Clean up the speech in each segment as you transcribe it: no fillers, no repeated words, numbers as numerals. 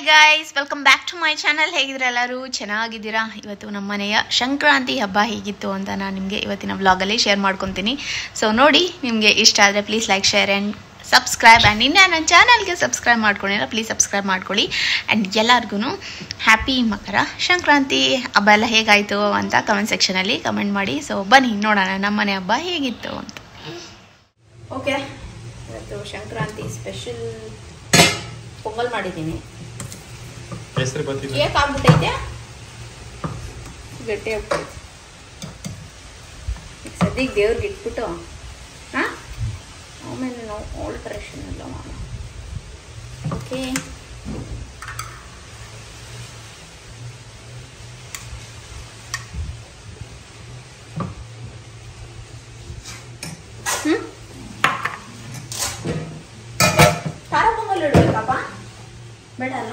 Guys, welcome back to my channel. ಹೇಗಿದ್ರೆ ಎಲ್ಲರೂ ಚೆನ್ನಾಗಿದ್ದೀರಾ? ಇವತ್ತು ನಮ್ಮ ಮನೆಯ ಸಂಕ್ರಾಂತಿ ಹಬ್ಬ ಹೇಗಿತ್ತು ಅಂತ ನಾನು ನಿಮಗೆ ಇವತ್ತಿನ ವ್ಲಾಗಲ್ಲಿ ಶೇರ್ ಮಾಡ್ಕೊತೀನಿ. ಸೊ ನೋಡಿ, ನಿಮಗೆ ಇಷ್ಟ ಆದರೆ please like, share and subscribe. And ಇನ್ನೂ ನನ್ನ ಚಾನಲ್ಗೆ ಸಬ್ಸ್ಕ್ರೈಬ್ ಮಾಡ್ಕೊಂಡಿಲ್ಲ, ಪ್ಲೀಸ್ ಸಬ್ಸ್ಕ್ರೈಬ್ ಮಾಡ್ಕೊಳ್ಳಿ. ಆ್ಯಂಡ್ ಎಲ್ಲರಿಗೂ ಹ್ಯಾಪಿ ಮಕರ ಸಂಕ್ರಾಂತಿ. ಹಬ್ಬ ಎಲ್ಲ ಹೇಗಾಯಿತು ಅಂತ ಕಮೆಂಟ್ ಸೆಕ್ಷನಲ್ಲಿ ಕಮೆಂಟ್ ಮಾಡಿ. ಸೊ ಬನ್ನಿ ನೋಡೋಣ ನಮ್ಮ ಮನೆ ಹಬ್ಬ ಹೇಗಿತ್ತು ಅಂತ. ಓಕೆ, ಇವತ್ತು ಸಂಕ್ರಾಂತಿ ಸ್ಪೆಷಲ್ ಪೊಂಗಲ್ ಮಾಡಿದ್ದೀನಿ. ಕೇಕ್ ಆಗ್ಬಿಟ್ಟೈತೆ, ಗಟ್ಟಿ ಆಗ್ಬಿಟ್ಟೈತೆ. ಈಗ ಸದ್ಯಕ್ಕೆ ದೇವ್ರಿಗೆ ಇಟ್ಬಿಟ್ಟು ಆಮೇಲೆ ನಾವು ಆಲ್ಟ್ರೇಷನ್ ಎಲ್ಲ ಮಾಡೋಣ. ಓಕೆ, ಖಾರ ಪೊಂಗಲ್ ಇಡ್ಬೇಕಪ್ಪ? ಬೇಡ ಅಲ್ಲ,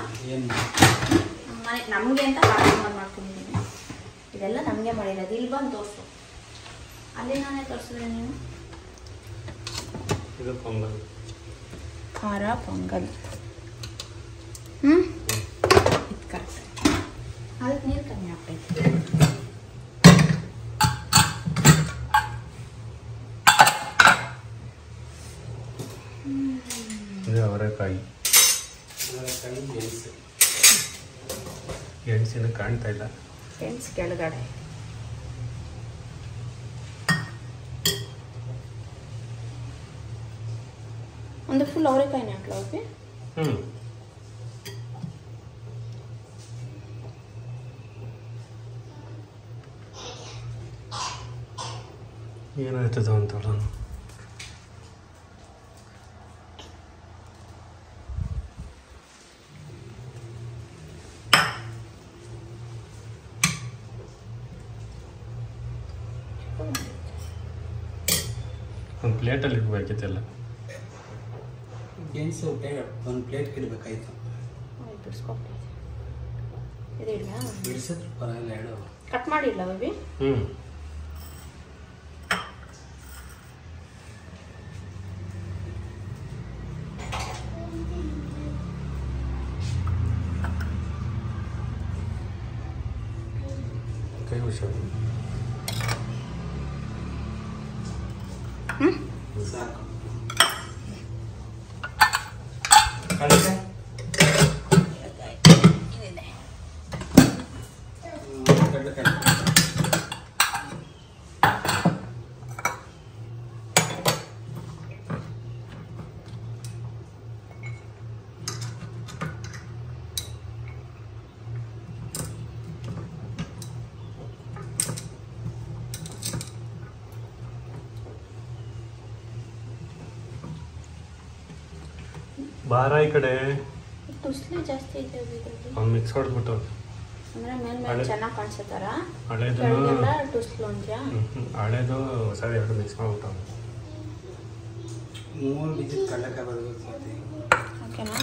ನಮಗೆ ಅಂತ ಖಾರ ಪೊಂಗಲ್ ಮಾಡ್ಕೊಂಡಿದ್ದೀನಿ. ಇದೆಲ್ಲ ನಮಗೆ ಮಾಡಿರೋದು. ಇಲ್ಲಿ ಬಂದು ತೋರಿಸು. ಅಲ್ಲಿ ನಾನೇ ತೋರಿಸಿದ್ರೆ ನೀನು ಖಾರ ಪೊಂಗಲ್. ಇದು ಕರೆಕ್ಟ್. ಅದಕ್ಕೆ ನೀರು ಕಮ್ಮಿ ಆಗ್ತೈತೆ. ಅವರೆಕಾಯಿ ಗೆಣಸಿನ ಕಾಣ್ತಾ ಇಲ್ಲ. ಗೆಣಸು ಕೆಳಗಡೆ. ಒಂದು ಫುಲ್ ಅವರೆಕಾಯಿನೇ ಹಾಕ್ಲ? ಓಕೆ, ಏನಾಯ್ತದ ಅಂತ ಒಂದು ಪ್ಲೇಟಲ್ಲಿ ಇಡ್ಬೇಕಿತ್ತಲ್ಲ. ಗೆಣಸು ಒಂದು ಪ್ಲೇಟ್ ಇಡಬೇಕಾಯ್ತು. ಬಿಡಿಸಿದ್ರು ಪರವಾಗಿಲ್ಲ, ಹೇಳು. ಕಟ್ ಮಾಡಿಲ್ಲ ಬೇಬಿ? ಕೈ ಹುಷಾರು. ಸಾಕು. ಬಾರ ಈ ಕಡೆ. ತುಸ್ಲಿ ಜಾಸ್ತಿ ಐತೆ ಅವ್ನು ಮಿಕ್ಸ್ ಹೊಡೆದ್ಬಿಟ್ಟು ಅಂದ್ರೆ ಮೇಲೆ ಚೆನ್ನಾಗಿ ಕಾಣಿಸ್ತಾರ. ಹಳೇದು ತುಸ್ಲು ಅಂತ ಹಳೇದು ಹೊಸದು ಎರಡು ಮಿಕ್ಸ್ ಮಾಡ್ಬಿಟ್ಟು 3 ಬೀಜದ ಕಡಲೆಕಾಯಿ ಬರಬೇಕು. ಓಕೆನಾ?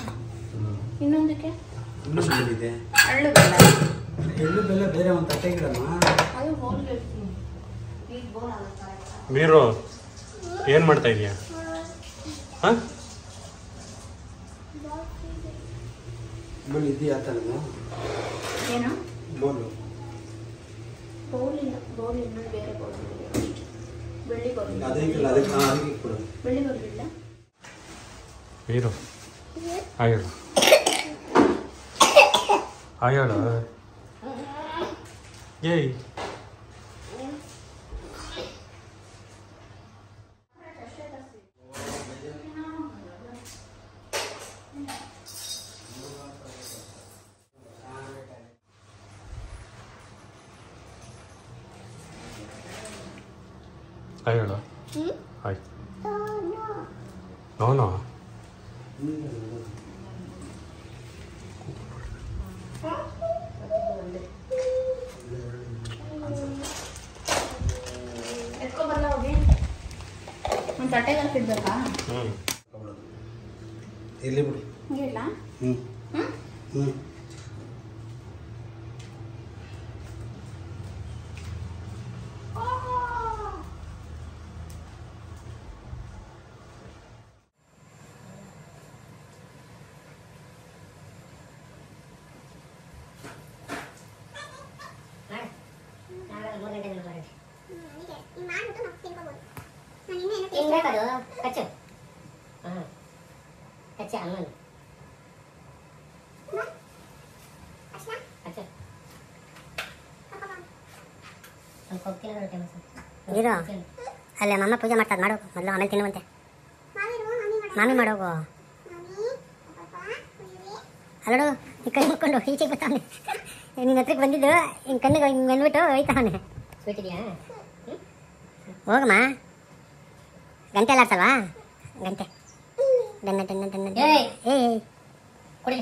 ಇನ್ನೊಂದಕ್ಕೆ ಇನ್ನೊಂದಿದೆ ಎಳ್ಳು ಬೆಲ್ಲ. ಎಳ್ಳು ಬೆಲ್ಲ ಬೇರೆ ಒಂದು ತಟ್ಟೆಗಿಡಮ್ಮ. ಅದು ಬೋಲ್ಗೆ ಇಡ್ತೀನಿ. ಈಗ ಬೋಲ್ ಆಗುತ್ತೆ. ಮೀರು ಏನು ಮಾಡ್ತಾ ಇದೀಯಾ? ಹಾಂ, ಬೋಲ್ ಇದೆಯಾ? ಆ ಥರದ್ದು ಏನು ಬೋಲು? ಬೌಲ್ ಇಲ್ಲ, ಬೌಲ್ ಇನ್ನೊಂದು ಬೇರೆ ಬೌಲ್. ಬೆಳ್ಳಿ ಬೌಲ್. ಅದಕ್ಕೆ ಅದಕ್ಕೆ ಕೊಡು. ಬೆಳ್ಳಿ ಬೌಲ್ ಇಲ್ಲ. ಮೀರು ಆಯಳು ಆಯಳು ಏಯ್ ಆಯಳು ಆಯ್ತು. ನೋ ಎತ್ಕೊಬಲ್ಲ ಹೋಗಿ. ಒಂದು ತಟ್ಟೆಗೆ ಹಾಕಿಡ್ಬೇಕಾ? ಇರ್ಲಿ ಬಿಡು. ಇಲ್ಲ. ಹಿಂಗದು ಕಚ್ಚು ಹಾಂ ಕಚ್ಚು ಹಂಗಂದು ಕಚ್ಚು ಸ್ವಲ್ಪ ಹೋಗ್ತೀನಿ ಟೇಬಲ್ ಇರು ಅಲ್ಲೇ ಮಮ್ಮ ಪೂಜೆ ಮಾಡ್ತಾರೆ ಮಾಡು ಮೊದಲು ಆಮೇಲೆ ತಿನ್ನುವಂತೆ ಮಾಮಿ ಮಾಡೋಗು ಅಲ್ಲಡು ಈ ಕೈ ಮುಕ್ಕೊಂಡು ಈಚೆಗೆ ಬರ್ತಾವನೆ ನಿನ್ನ ಹತ್ರಕ್ಕೆ ಬಂದಿದ್ದು ಹಿಂಗೆ ಕಣ್ಣಿಗೆ ಹಿಂಗೆ ಬಂದ್ಬಿಟ್ಟು ಹೋಯ್ತಾವನೆ ಸ್ವೀಟ್ ಇದೆಯಾ ಹೋಗಮ್ಮ ಗಂಟೆ ಎಲ್ಲ ಆಡ್ಸಲ್ವಾ ಗಂಟೆ ಡನ್ನ ಡನ್ನ ಡನ್ನ ಏಯ್ ಏಯ್ ಕೊಡಿ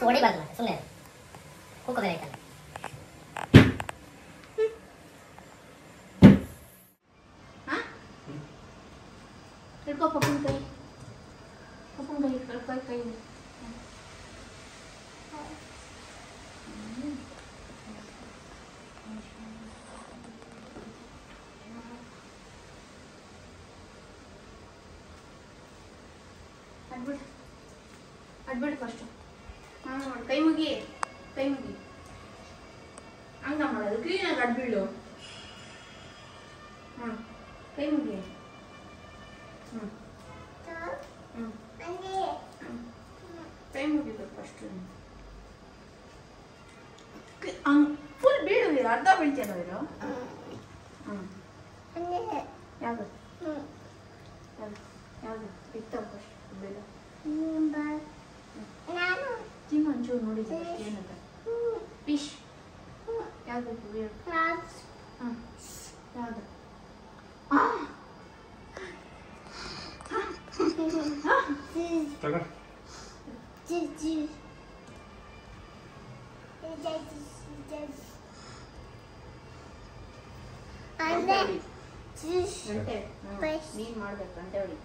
ಹೊಡಿಬಾರ್ದು ಮತ್ತೆ ಸುಮ್ಮನೆ ಕೂಕೋ ಬೇರೆ ಆಯ್ತಲ್ಲ ಹಿಡ್ಕೋ ಪಪ್ಪನ ಕೈ ಹಿಡ್ಕೊ ಕೈ ಅಡ್ಬಿಡು ಫಸ್ಟು ಕೈ ಮುಗಿ ಹಂಗ ಮಾಡೋದು ಕ್ಲೀನಾಗಿ ಅಡ್ಬಿಡು ಕೈ ಮುಗಿ ಕೈ ಮುಗಿಬೇಕು ಫಸ್ಟ್ ಫುಲ್ ಬೀಳುವಿರ ಅರ್ಧ ಬೀಳ್ತೀರ ಇರೋ ಯಾವುದು ಇತ್ತವ ಫಸ್ಟ್ ಬೇಡ ತಿನ್ನು ಒಂಚೂರು ನೋಡಿದ ಏನದ ಫಿಶ್ ಯಾವುದು ಯಾವುದು ತಗೋ ನೀನ್ ಮಾಡ್ಬೇಕು ಗಂಟೆ ಹೊಡಿ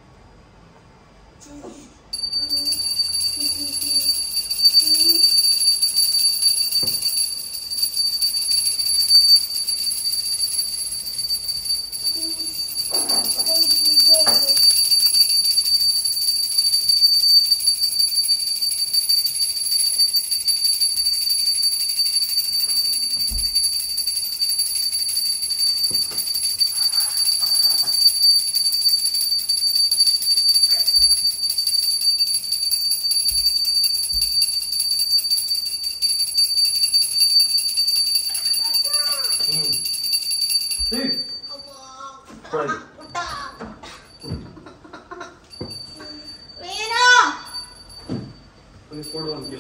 ಕೊಡುವಂತೆ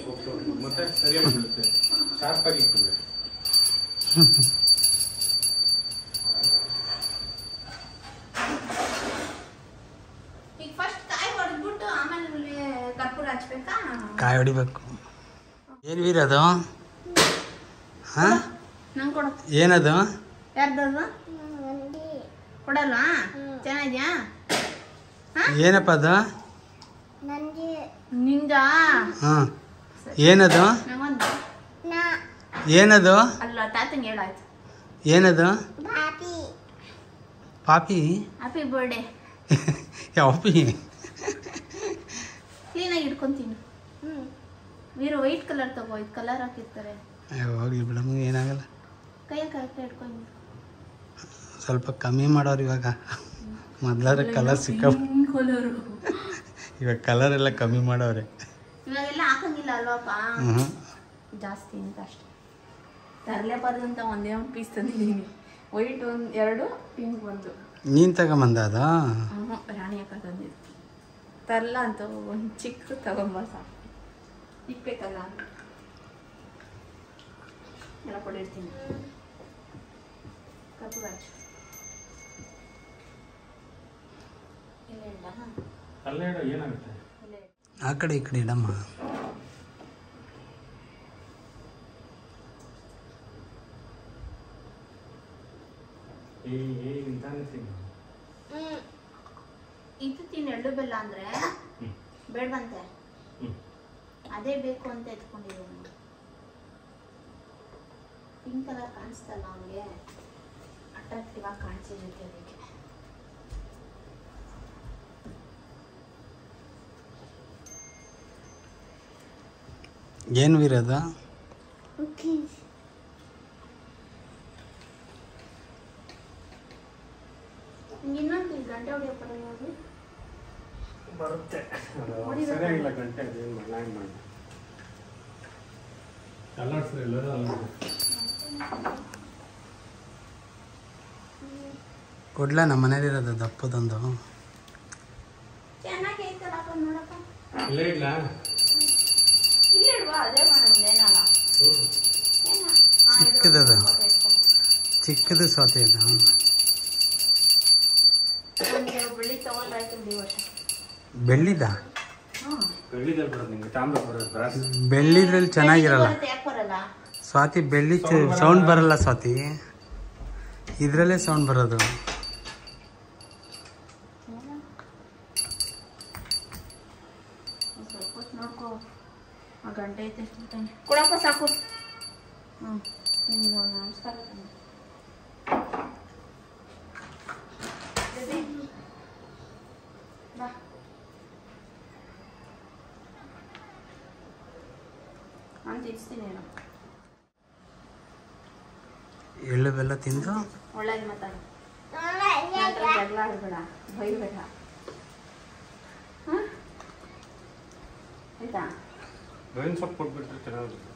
ಮತ್ತೆ ಸರಿಯಾಗಿ ಬೀಳುತ್ತೆ ಶಾರ್ಪ್ ಆಗಿ ಇರ್ತದೆ ಈಗ ಫಸ್ಟ್ ಕಾಯಿ ಹೊಡೆದ್ಬಿಟ್ಟು ಆಮೇಲೆ ಕರ್ಪೂರ ಹಚ್ಬೇಕಾ ಕಾಯಿ ಹೊಡಿಬೇಕು ಏನು ವೀರ ಅದು ಹಾಂ ನಂಗೆ ಕೊಡು ಏನದು ಯಾರ್ದದು ಕೊಡಲ್ವಾ ಚೆನ್ನಾಗಿದ್ಯಾ ಏನಪ್ಪ ಅದು ನಿಂದ ಹಾಂ ಏನದು ನಂಗೊಂದು ಏನದು ಅಲ್ಲ ತಾತಂಗೆ ಹೇಳಾಯ್ತು ಏನದು ಪಾಪಿ ಹ್ಯಾಪಿ ಬರ್ಡೇ ಯಾಪಿ ಕ್ಲೀನಾಗಿ ಇಟ್ಕೊಂತೀನಿ ವೀರು ವೈಟ್ ಕಲರ್ ತಗೋ ಇದು ಕಲರ್ ಹಾಕಿರ್ತಾರೆ ಹೋಗ್ಲಿ ಬಿಡಮ್ಮ ಏನಾಗಲ್ಲ ಕೈಯಲ್ಲಿ ಕರೆಕ್ಟ್ ಇಟ್ಕೊಂಡು ಸ್ವಲ್ಪ ಕಮ್ಮಿ ಮಾಡೋರು ಇವಾಗ ಮೊದಲಾದ್ರೆ ಕಲರ್ ಸಿಕ್ಕ ಕಲರು ಇವಾಗ ಕಲರ್ ಎಲ್ಲ ಕಮ್ಮಿ ಮಾಡೋರೆ ಇವಾಗೆಲ್ಲ ಹಾಕಂಗಿಲ್ಲ ಅಲ್ವಾಪ್ಪ ಹ್ಞೂ ಜಾಸ್ತಿ ಅಂತ ಅಷ್ಟೆ ತರಲೇಬಾರ್ದಂತ ಒಂದೇ ಒಂದು ಪೀಸ್ ತಂದಿದ್ದೀನಿ ವೈಟ್ ಒಂದು 2 ಪಿಂಕ್ 1 ನೀನು ತಗೊಂಬಂದ ಅದು ರಾಣಿ ಅಕ್ಕ ತಂದಿದ್ದು ತರಲ್ಲ ಅಂತ ಒಂದು ಚಿಕ್ಕ ತಗೊಂಬ ಸಾಕು ಇಕ್ಬೇಕಲ್ಲ ಎಲ್ಲ ಕೊಡಿರ್ತೀನಿ ಕಪ್ಪು ಹಚ್ಚು ಇಲ್ಲ ಇಲ್ಲ ಅಲ್ಲೇ ಇಡು ಏನಾಗುತ್ತೆ ಇಲ್ಲ ಆ ಕಡೆ ಈ ಕಡೆ ಇಡಮ್ಮ ಇದು ತಿನ್ನು ಎಳ್ಳು ಬೆಲ್ಲ ಅಂದ್ರೆ ಬೇಡವಂತೆ ಅದೇ ಬೇಕು ಅಂತ ಎತ್ಕೊಂಡಿದ್ದೀನಿ ಪಿಂಕ್ ಕಲರ್ ಕಾಣಿಸ್ತಲ್ಲ ಅವನಿಗೆ ಅಟ್ರಾಕ್ಟಿವ್ ಆಗಿ ಕಾಣಿಸಿರುತ್ತೆ ಅದಕ್ಕೆ ಏನು ವೀರದ ಇನ್ನೊಂದು ಈಗ ಅಲ್ಲಾಡ್ಸ್ರಿ ಎಲ್ಲರೂ ಅಲ್ಲಾಡ್ಸ್ರಿ. ಕೊಡ್ಲ ನಮ್ಮ ಮನೇಲಿರೋದು ದಪ್ಪದೊಂದು. ಇಲ್ಲೇ ಇಡ್ಲಾ? ಚಿಕ್ಕದದು, ಚಿಕ್ಕದು ಸ್ವಾತಿ ಅದು. ಬೆಳ್ಳಿದ? ಬೆಳ್ಳಿದಲ್ಲಿ ಬರೋದು ನಿಂಗೆ, ತಾಮ್ರ ಬರೋದು ಬ್ರಾಸ್. ಬೆಳ್ಳಿದ್ರಲ್ಲಿ ಚೆನ್ನಾಗಿರಲ್ಲ ಸ್ವಾತಿ. ಬೆಳ್ಳಿ ಸೌಂಡ್ ಬರಲ್ಲ ಸ್ವಾತಿ, ಇದ್ರಲ್ಲೇ ಸೌಂಡ್ ಬರೋದು. ಗಂಟೆ ಐತೆ ಕೊಡಪ್ಪ ಸಾಕು. ನಮಸ್ಕಾರ. ನಾನು ತಿನ್ನಿಸ್ತೀನಿ. ಎಳ್ಳು ಬೆಲ್ಲ ತಿಂದು ಒಳ್ಳೇದು ಮಾತಾಡು. ಜಗಳ ಆಡಬೇಡ, ಬೈಬೇಡ. ಆಯ್ತಾ? ಬೇವಿನ ಸೊಪ್ಪು ಕೊಟ್ಬಿಟ್ರೆ ಚೆನ್ನಾಗಿರುತ್ತೆ.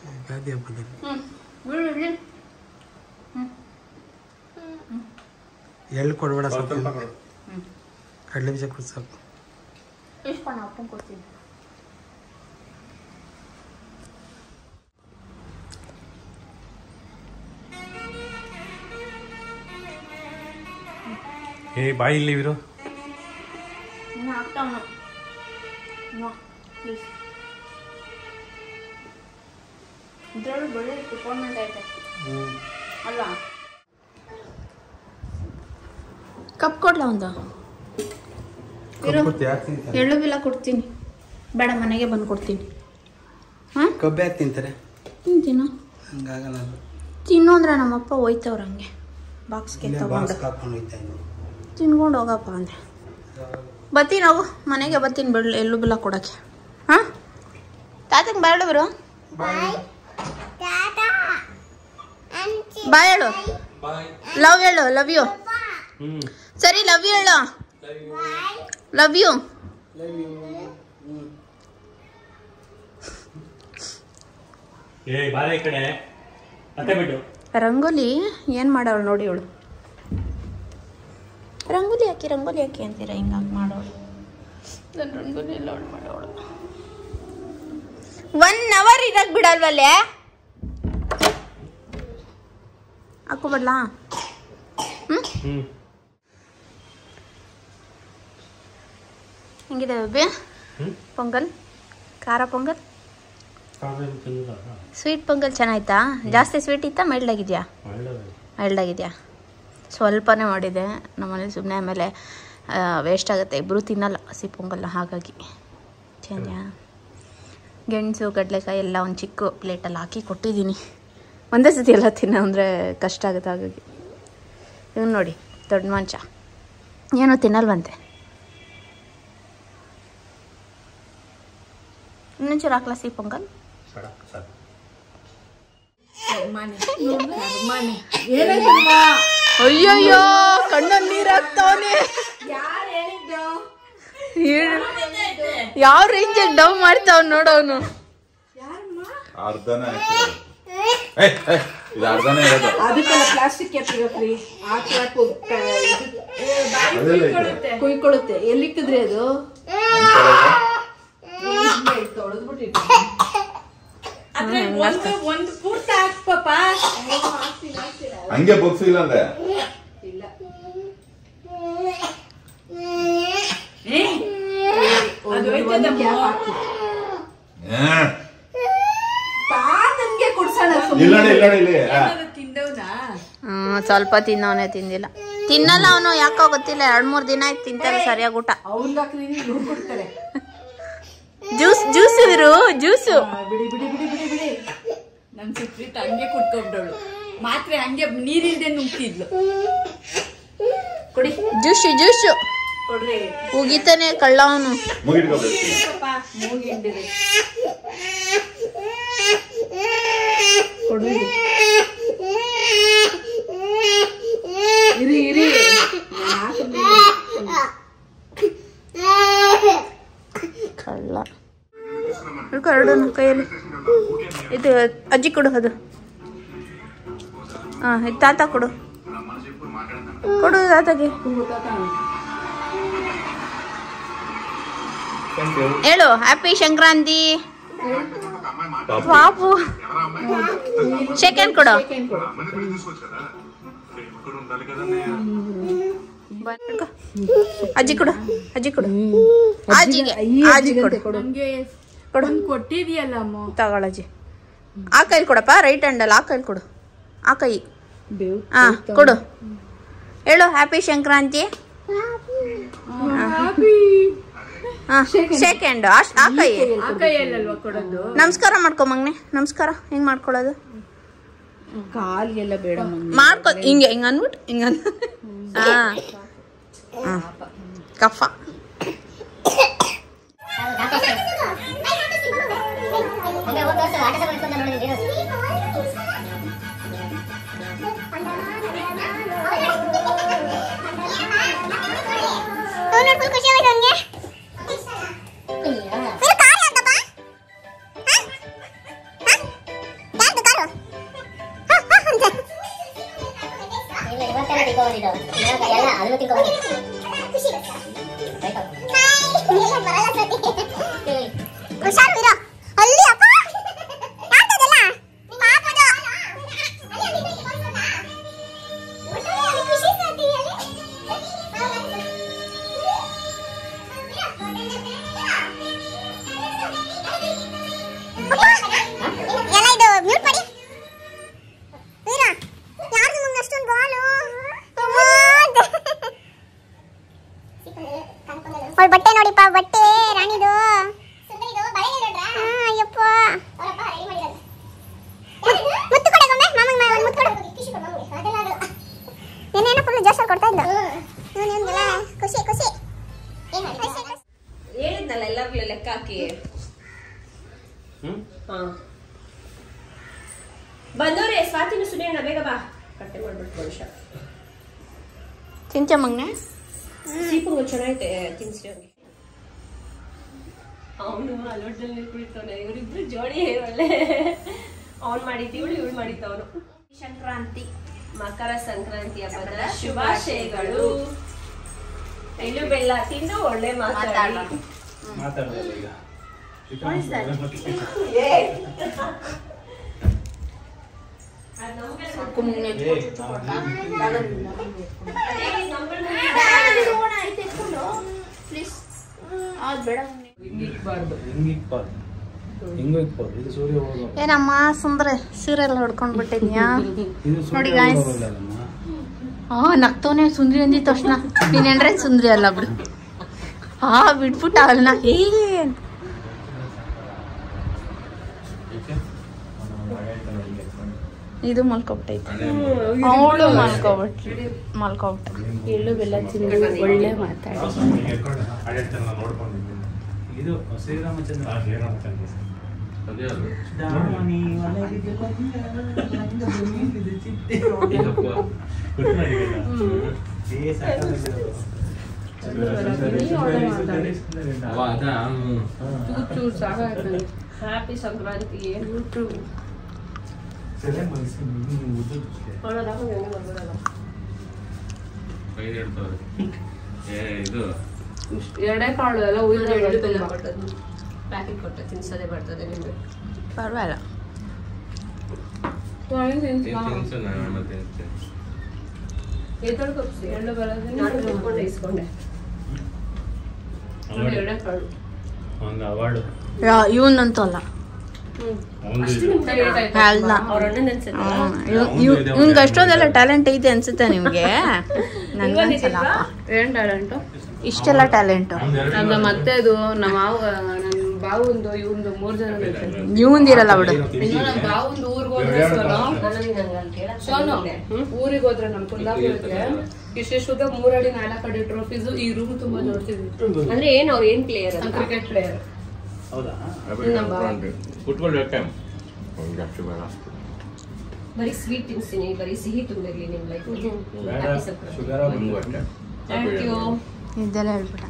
ಯುಗಾದಿ ಹಬ್ಬದಲ್ಲಿ ಎಳ್ಳು ಕೊಡ್ಬೇಡ, ಸ್ವಲ್ಪ ಕಡಲೆ ಬೀಜ ಕೊಡು ಸಾಕು. ಇಸ್ಕೊಂಡು ಅಪ್ಪಂಗೆ ಕೊಡ್ತೀನಿ. ಏ ಬಾಯಿ ಇಲ್ಲಿ ಇರು. ಇನ್ನು ಹಾಕ್ತಾವನು. ಪ್ಲೀಸ್ ಇದರಲ್ಲೂ ಬೆಳ್ಳಿ ರಿಕ್ವೈರ್ಮೆಂಟ್ ಐತೆ ಅಲ್ಲ. ಕಪ್ ಕೊಡ್ಲ ಒಂದು ಎಳ್ಳು ಬೆಲ್ಲ ಕೊಡ್ತೀನಿ. ಬೇಡ, ಮನೆಗೆ ಬಂದು ಕೊಡ್ತೀನಿ. ಹಾಂ, ಕಬ್ಬೆ ಯಾಕೆ ತಿಂತಾರೆ? ತಿಂತೀನೋ ಹಂಗಾಗಲ್ಲ. ತಿನ್ನು ಅಂದ್ರೆ ನಮ್ಮಪ್ಪ ಹೋಯ್ತವ್ರ ಹಂಗೆ ಬಾಕ್ಸ್ಗೆ ತಗೊಂಡು ತಿನ್ಕೊಂಡು ಹೋಗಪ್ಪ ಅಂದರೆ ಬರ್ತೀನಿ. ಹೋಗು, ಮನೆಗೆ ಬರ್ತೀನಿ. ಬೆಳ್ಳು ಎಳ್ಳು ಬೆಲ್ಲ ಕೊಡೋಕ್ಕೆ. ಹಾಂ, ತಾತಂಗೆ ಬಾಯ್ ಬರು. ಬಾಯ್ ಹೇಳು. ಲವ್ ಹೇಳು. Love you. ಸರಿ, ಲವ್ ಯು ಹೇಳು. Love you. ಏ ಬಾರ ಈ ಕಡೆ ಮತ್ತೆ ಬಿಟ್ಟು. ರಂಗೋಲಿ ಏನು ಮಾಡವಳು ನೋಡಿ ಇವಳು. ರಂಗೋಲಿ ಹಾಕಿ ಅಂತೀರ ಹಿಂಗಾಗಿ ಮಾಡೋಳು. ನನ್ನ ರಂಗೋಲಿ ಎಲ್ಲ ಅವಳು ಮಾಡೋಳು. 1 hour ಇರಕ್ಕೆ ಬಿಡಲ್ವಲ್ಲೇ. ಹಾಕೋಬಿಡ್ಲಾ? ಹೆಂಗಿದೆ ಬೇಬಿ ಪೊಂಗಲ್? ಖಾರ ಪೊಂಗಲ್, ಸ್ವೀಟ್ ಪೊಂಗಲ್ ಚೆನ್ನಾಯ್ತಾ? ಜಾಸ್ತಿ ಸ್ವೀಟ್ ಇತ್ತಾ ಮೈಲ್ಡ್ ಆಗಿದೆಯಾ? ಮೈಲ್ಡ್ ಆಗಿದೆಯಾ? ಸ್ವಲ್ಪನೇ ಮಾಡಿದೆ ನಮ್ಮನೇಲಿ, ಸುಮ್ಮನೆ ಆಮೇಲೆ ವೇಸ್ಟ್ ಆಗುತ್ತೆ. ಇಬ್ಬರು ತಿನ್ನಲ್ಲ ಹಸಿ ಪೊಂಗಲ್, ಹಾಗಾಗಿ. ಚೆನ್ನಾ ಗೆಣಸು ಕಡಲೆಕಾಯಿ ಎಲ್ಲ ಒಂದು ಚಿಕ್ಕ ಪ್ಲೇಟಲ್ಲಿ ಹಾಕಿ ಕೊಟ್ಟಿದ್ದೀನಿ. ಒಂದೇ ಸತಿ ಎಲ್ಲ ತಿನ್ನೋ ಅಂದರೆ ಕಷ್ಟ ಆಗುತ್ತೆ, ಹಾಗಾಗಿ. ಇವನು ನೋಡಿ ದೊಡ್ಡ ಮಂಚ ಏನೋ ತಿನ್ನಲ್ವಂತೆ. ಇನ್ನೊಂಚೂರು ಹಾಕ್ಲಾ ಸಿ ಪೊಂಗಲ್? ಅಯ್ಯಯ್ಯೋ, ಕಣ್ಣಲ್ಲಿ ನೀರು ಹಾಕ್ತಾವನೆ. ಯಾವ ರೇಂಜಲ್ಲಿ ಡವ್ ಮಾಡ್ತಾವ್ ನೋಡವನು. ಕುಯ್ಕೊಳ್ಳುತ್ತೆ. ಎಲ್ಲಿಕ್ಕಿದ್ರಿ ಅದು? ಒಂದು ಪೂರ್ತಿ ಹಾಕ್ಪಪ್ಪ. ಹಂಗೆ ಬಗ್ಸಿಲ್ಲ ಅಂದ್ರೆ ಸ್ವಲ್ಪ ತಿನ್ನವನೇ, ತಿಂದಿಲ್ಲ. ತಿನ್ನಲ್ಲ ಅವನು, ಯಾಕೋ ಗೊತ್ತಿಲ್ಲ. 2-3 ದಿನ ಆಯ್ತು ತಿಂತಾರೆ ಸರಿಯಾಗಿ ಊಟ. ಜ್ಯೂಸ್ ಇರು, ಜ್ಯೂಸು. ಬಿಡಿ ಬಿಡಿ ಬಿಡಿ ಬಿಡಿ ಬಿಡಿ. ನಮ್ ಸುಪ್ರೀತ್ ಹಂಗೆ ಕುಟ್ಕೊಂಡವಳು, ಮಾತ್ರ ಹಂಗೆ ನೀರಿಲ್ದೆ ನುಗ್ತಿದ್ಲು. ಕೊಡಿ ಜ್ಯೂಸು ಕೊಡ್ರಿ. ಉಗಿತಾನೆ ಕಳ್ಳ ಅವನು. ಕೊಡ್ರಿ. ಇರಿ ಇರಿ, ಕಳ್ಳ. ಹಿಡ್ಕೊ ಎರಡನ್ನು ಕೈಯಲ್ಲಿ. ಇದು ಅಜ್ಜಿ ಕೊಡು ಅದು. ಹಾಂ ಇದು ತಾತ ಕೊಡು ತಾತಗೆ. ಹೇಳು ಹ್ಯಾಪಿ ಸಂಕ್ರಾಂತಿ ಪಾಪು. ಸೆಕೆಂಡ್ ಕೊಡು. ಅಜ್ಜಿ ಕೊಡು ಅಜ್ಜಿಗೆ ಕೊಡು. ಕೊಟ್ಟಿದ್ಯಲ್ಲ ಅಮ್ಮ, ತಗೊಳಜ್ಜಿ. ಆ ಕೈಲಿ ಕೊಡಪ್ಪ, ರೈಟ್ ಹ್ಯಾಂಡಲ್ಲಿ ಆ ಕೈಲಿ ಕೊಡು. ಆ ಕೈ ಕೊಡು. ಹೇಳು ಹ್ಯಾಪಿ ಸಂಕ್ರಾಂತಿ. ಸೆಕೆಂಡ್ ಆ ಕೈ ಕೈಯಲ್ಲಲ್ವಾ ಕೊಡೋದು. ನಮಸ್ಕಾರ ಮಾಡ್ಕೊ ಮಗ್ನೆ. ನಮಸ್ಕಾರ ಹೆಂಗ್ ಮಾಡ್ಕೊಳ್ಳೋದು? ಕಾಲ್ಗೆಲ್ಲ ಬೇಡ ಮಾಡ್ಕೊ. ಹಿಂಗೆ ಅಂದ್ಬಿಟ್ಟು ಕಫ. ಬಟ್ಟೆ ನೋಡಿಪ್ಪ, ಬಟ್ಟೆ ರಾಣಿದು. ಅಯ್ಯಪ್ಪ ಮುತ್ತು ಕೊಡ ಗೊಂಬೆ, ಮಾಮಂಗ್ ಮುತ್ತು ಕೊಡ. ಏನೇನೋ ಫುಲ್ ಜೋಶಲ್ಲಿ ಕೊಡ್ತಾ ಇದ್ದ. ಖುಷಿ ಖುಷಿ ಹೇಳಿದ್ನಲ್ಲ ಎಲ್ಲಾರ್ಗೂ ಲೆಕ್ಕ ಹಾಕಿ. ಬಂದವ್ರೆ ಸ್ವಾತಿನ ಸುನೇಣ ಬೇಗ ಬಾ. ಕಟ್ಟೆ ಮಾಡ್ಬಿಟ್ಟು ಭವಿಷ್ಯ ತಿಂಚ ಮಗ್ನೆ. ಸೀಪು ಚೆನ್ನಾಗೈತೆ ತಿನ್ಸಿ ಅವ್ನಿಗೆ. ಅವನು ಅಲೋಟಲ್ಲಿ ಕುಳಿತವನೆ. ಇವರಿಬ್ರು ಜೋಡಿ ಒಳ್ಳೆ. ಅವ್ನು ಮಾಡಿದ್ದು ಇವಳು ಮಾಡಿದ್ದು ಅವನು. ಸಂಕ್ರಾಂತಿ, ಮಕರ ಸಂಕ್ರಾಂತಿ ಹಬ್ಬದ ಶುಭಾಶಯಗಳು. ಎಳ್ಳು ಬೆಲ್ಲ ತಿಂದು ಒಳ್ಳೆ ಮಾತಾಡಿ. ಏನಮ್ಮ ಸುಂದ್ರ ಸೀರೆಲ್ಲ ಹೊಡ್ಕೊಂಡ್ ಬಿಟ್ಟಿದ್ಯಾ ನೋಡಿ ಗಾಯ್ಸ್. ನಗ್ತವನೇ ಸುಂದ್ರಿ ಅಂದಿದ ತಕ್ಷಣ. ನೀನ್ ಎಂಡ್ರೆ ಸುಂದ್ರಿ ಅಲ್ಲ ಬಿಡು. ಬಿಟ್ಬಿಟ್ಟ ಅಲ್ನ ಏನ್ ಇದು ಮಲ್ಕೊಬಿಟ್ಟೈತೆ. ಅವಳು ಮಲ್ಕೊಬಿಟ್ಟ. ಎಳ್ಳು ಬೆಲ್ಲ ತಿಂದು ಒಳ್ಳೆ ಮಾತಾಡಿ. ಇದು ಶ್ರೀರಾಮಚಂದ್ರ. ಹ್ಯಾಪಿ ಸಂಕ್ರಾಂತಿ. ಎರಡೇ ಕಾಳು ಎಲ್ಲ ಪ್ಯಾಕೆಟ್ ಕೊಟ್ಟ ತಿನ್ಸೋದೇ ಬರ್ತದೆ ನಿಮ್ಗೆ. ಪರವಾಗಿಲ್ಲ. ಎಳ್ಳು ಬರೋದು ನಾನು ತಿಳ್ಕೊಂಡೆ ಇಸ್ಕೊಂಡೆ. ಎರಡೇ ಕಾಳು. ಇವನಂತೂ ಅಲ್ಲ. ಅಲ್ಲ ಅವ್ರ ಅಣ್ಣನ ಅನ್ಸುತ್ತೆ. ಇವ್ನಿಗೆ ಅಷ್ಟೊಂದೆಲ್ಲ ಟ್ಯಾಲೆಂಟ್ ಐತೆ ಅನ್ಸುತ್ತೆ ನಿಮ್ಗೆ? ನನ್ಗನ್ಸಲ್ಲಪ್ಪ. ಏನ್ ಟ್ಯಾಲೆಂಟು? ಇಷ್ಟೆಲ್ಲ ಟ್ಯಾಲೆಂಟು ನಮ್ಮ ಮತ್ತೆದು ನಮ್ಮ ಬಾವಂದು ಇವಂದು 3 ಜನ ಇವಂದಿರಲ್ಲ ಬಿಡು. ಇನ್ನು ನಮ್ಮ ಬಾವಂದು ಊರಿಗೆ ಹೋದ್ರೆ ಸೋನು ಊರಿಗೆ ಹೋದ್ರೆ ನಮ್ಮ ಕುಂದಾಪುರಕ್ಕೆ ಇಷ್ಟೆಷ್ಟು 3 ಅಡಿ 4 ಅಡಿ ಟ್ರೋಫೀಸು. ಈ ರೂಮ್ ತುಂಬಾ ನೋಡ್ತಿದ್ವಿ. ಅಂದ್ರೆ ಏನ್ ಅವ್ರು ಏನ್ ಪ್ಲೇಯರ್? Cricket player. ಬರೀ ಸ್ವೀಟ್ ತಿನ್ಸ್ತೀನಿ, ಬರೀ ಸಿಹಿ ತುಂಬಿರ್ಲಿ ನಿಮ್ ಲೈಫ್. ಇದೆಲ್ಲ ಹೇಳ್ಬಿಟ್ಟ.